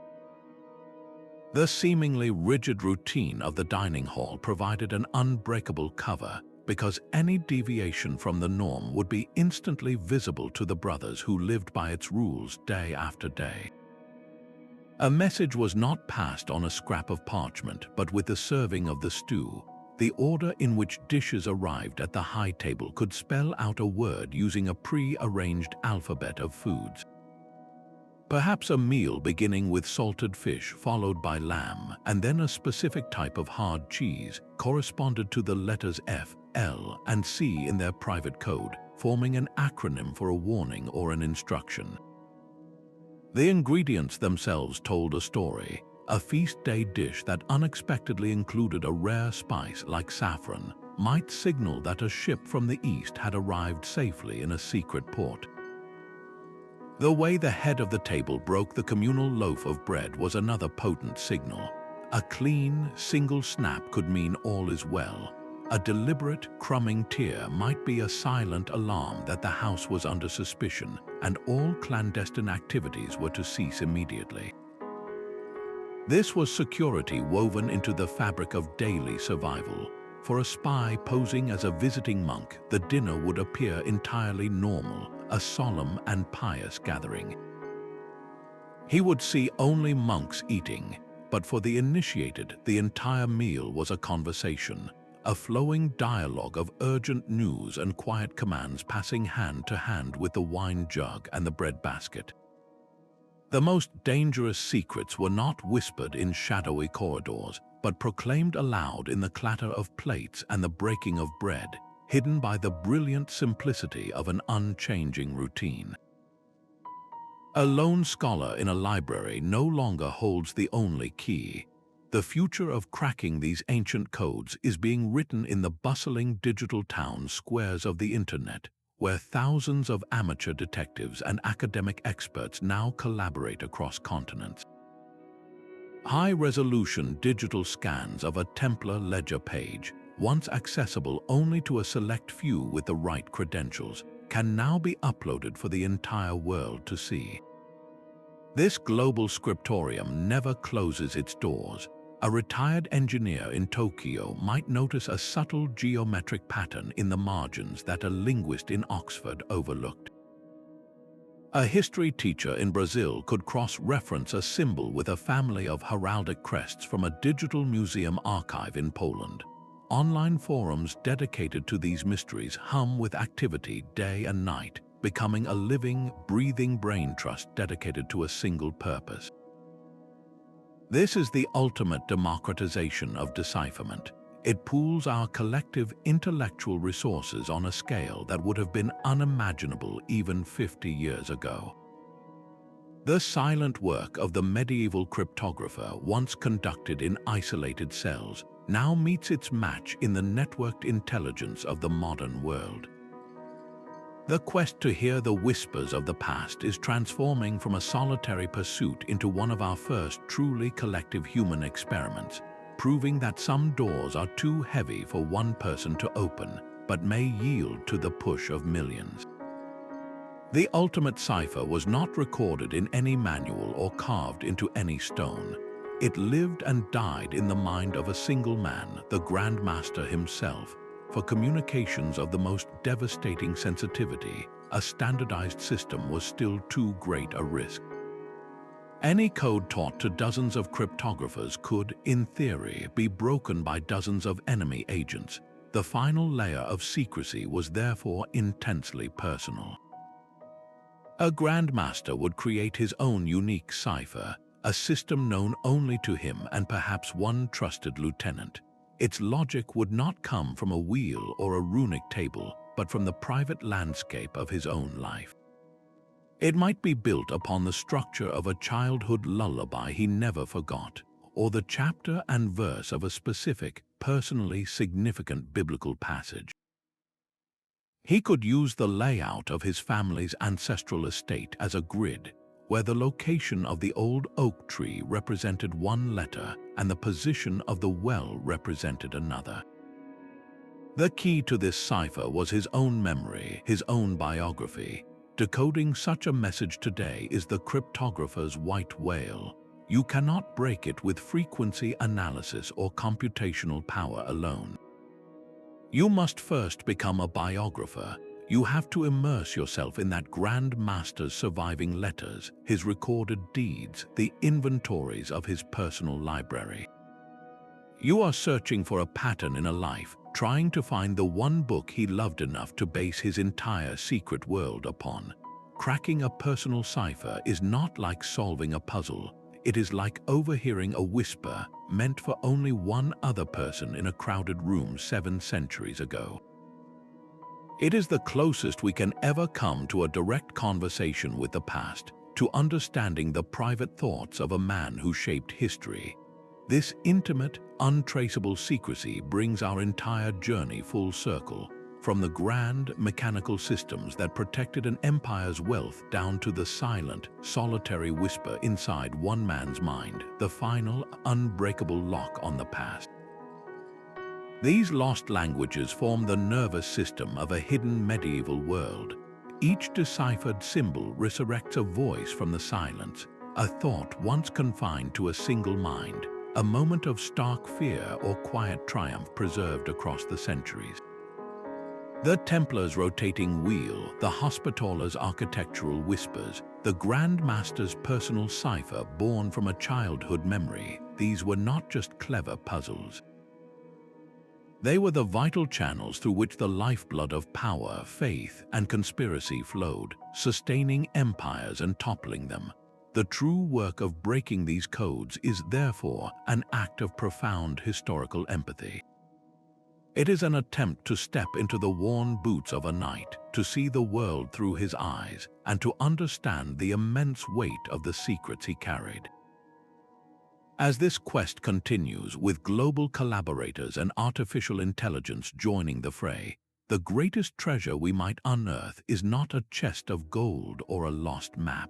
The seemingly rigid routine of the dining hall provided an unbreakable cover, because any deviation from the norm would be instantly visible to the brothers who lived by its rules day after day. A message was not passed on a scrap of parchment, but with the serving of the stew. The order in which dishes arrived at the high table could spell out a word using a pre-arranged alphabet of foods. Perhaps a meal beginning with salted fish followed by lamb, and then a specific type of hard cheese, corresponded to the letters F, L, and C in their private code, forming an acronym for a warning or an instruction. The ingredients themselves told a story, a feast day dish that unexpectedly included a rare spice like saffron might signal that a ship from the east had arrived safely in a secret port. The way the head of the table broke the communal loaf of bread was another potent signal. A clean, single snap could mean all is well. A deliberate, crumbing tear might be a silent alarm that the house was under suspicion and all clandestine activities were to cease immediately. This was security woven into the fabric of daily survival. For a spy posing as a visiting monk, the dinner would appear entirely normal, a solemn and pious gathering. He would see only monks eating, but for the initiated, the entire meal was a conversation, a flowing dialogue of urgent news and quiet commands passing hand to hand with the wine jug and the bread basket. The most dangerous secrets were not whispered in shadowy corridors, but proclaimed aloud in the clatter of plates and the breaking of bread, hidden by the brilliant simplicity of an unchanging routine. A lone scholar in a library no longer holds the only key. The future of cracking these ancient codes is being written in the bustling digital town squares of the internet, where thousands of amateur detectives and academic experts now collaborate across continents. High-resolution digital scans of a Templar ledger page, once accessible only to a select few with the right credentials, can now be uploaded for the entire world to see. This global scriptorium never closes its doors. A retired engineer in Tokyo might notice a subtle geometric pattern in the margins that a linguist in Oxford overlooked. A history teacher in Brazil could cross-reference a symbol with a family of heraldic crests from a digital museum archive in Poland. Online forums dedicated to these mysteries hum with activity day and night, becoming a living, breathing brain trust dedicated to a single purpose. This is the ultimate democratization of decipherment. It pools our collective intellectual resources on a scale that would have been unimaginable even 50 years ago. The silent work of the medieval cryptographer, once conducted in isolated cells, now meets its match in the networked intelligence of the modern world. The quest to hear the whispers of the past is transforming from a solitary pursuit into one of our first truly collective human experiments, proving that some doors are too heavy for one person to open, but may yield to the push of millions. The ultimate cipher was not recorded in any manual or carved into any stone. It lived and died in the mind of a single man, the Grand Master himself. For communications of the most devastating sensitivity, a standardized system was still too great a risk. Any code taught to dozens of cryptographers could, in theory, be broken by dozens of enemy agents. The final layer of secrecy was therefore intensely personal. A Grandmaster would create his own unique cipher, a system known only to him and perhaps one trusted lieutenant. Its logic would not come from a wheel or a runic table, but from the private landscape of his own life. It might be built upon the structure of a childhood lullaby he never forgot, or the chapter and verse of a specific, personally significant biblical passage. He could use the layout of his family's ancestral estate as a grid, where the location of the old oak tree represented one letter and the position of the well represented another. The key to this cipher was his own memory, his own biography. Decoding such a message today is the cryptographer's white whale. You cannot break it with frequency analysis or computational power alone. You must first become a biographer. You have to immerse yourself in that Grand Master's surviving letters, his recorded deeds, the inventories of his personal library. You are searching for a pattern in a life, trying to find the one book he loved enough to base his entire secret world upon. Cracking a personal cipher is not like solving a puzzle. It is like overhearing a whisper meant for only one other person in a crowded room 7 centuries ago. It is the closest we can ever come to a direct conversation with the past, to understanding the private thoughts of a man who shaped history. This intimate, untraceable secrecy brings our entire journey full circle, from the grand, mechanical systems that protected an empire's wealth down to the silent, solitary whisper inside one man's mind, the final, unbreakable lock on the past. These lost languages form the nervous system of a hidden medieval world. Each deciphered symbol resurrects a voice from the silence, a thought once confined to a single mind, a moment of stark fear or quiet triumph preserved across the centuries. The Templars' rotating wheel, the Hospitaller's architectural whispers, the Grand Master's personal cipher born from a childhood memory, these were not just clever puzzles. They were the vital channels through which the lifeblood of power, faith, and conspiracy flowed, sustaining empires and toppling them. The true work of breaking these codes is therefore an act of profound historical empathy. It is an attempt to step into the worn boots of a knight, to see the world through his eyes, and to understand the immense weight of the secrets he carried. As this quest continues, with global collaborators and artificial intelligence joining the fray, the greatest treasure we might unearth is not a chest of gold or a lost map.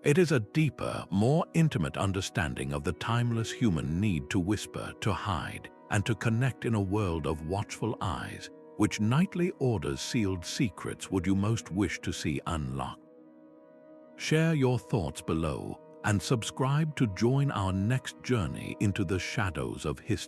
It is a deeper, more intimate understanding of the timeless human need to whisper, to hide, and to connect in a world of watchful eyes. Which knightly order's sealed secrets would you most wish to see unlocked? Share your thoughts below and subscribe to join our next journey into the shadows of history.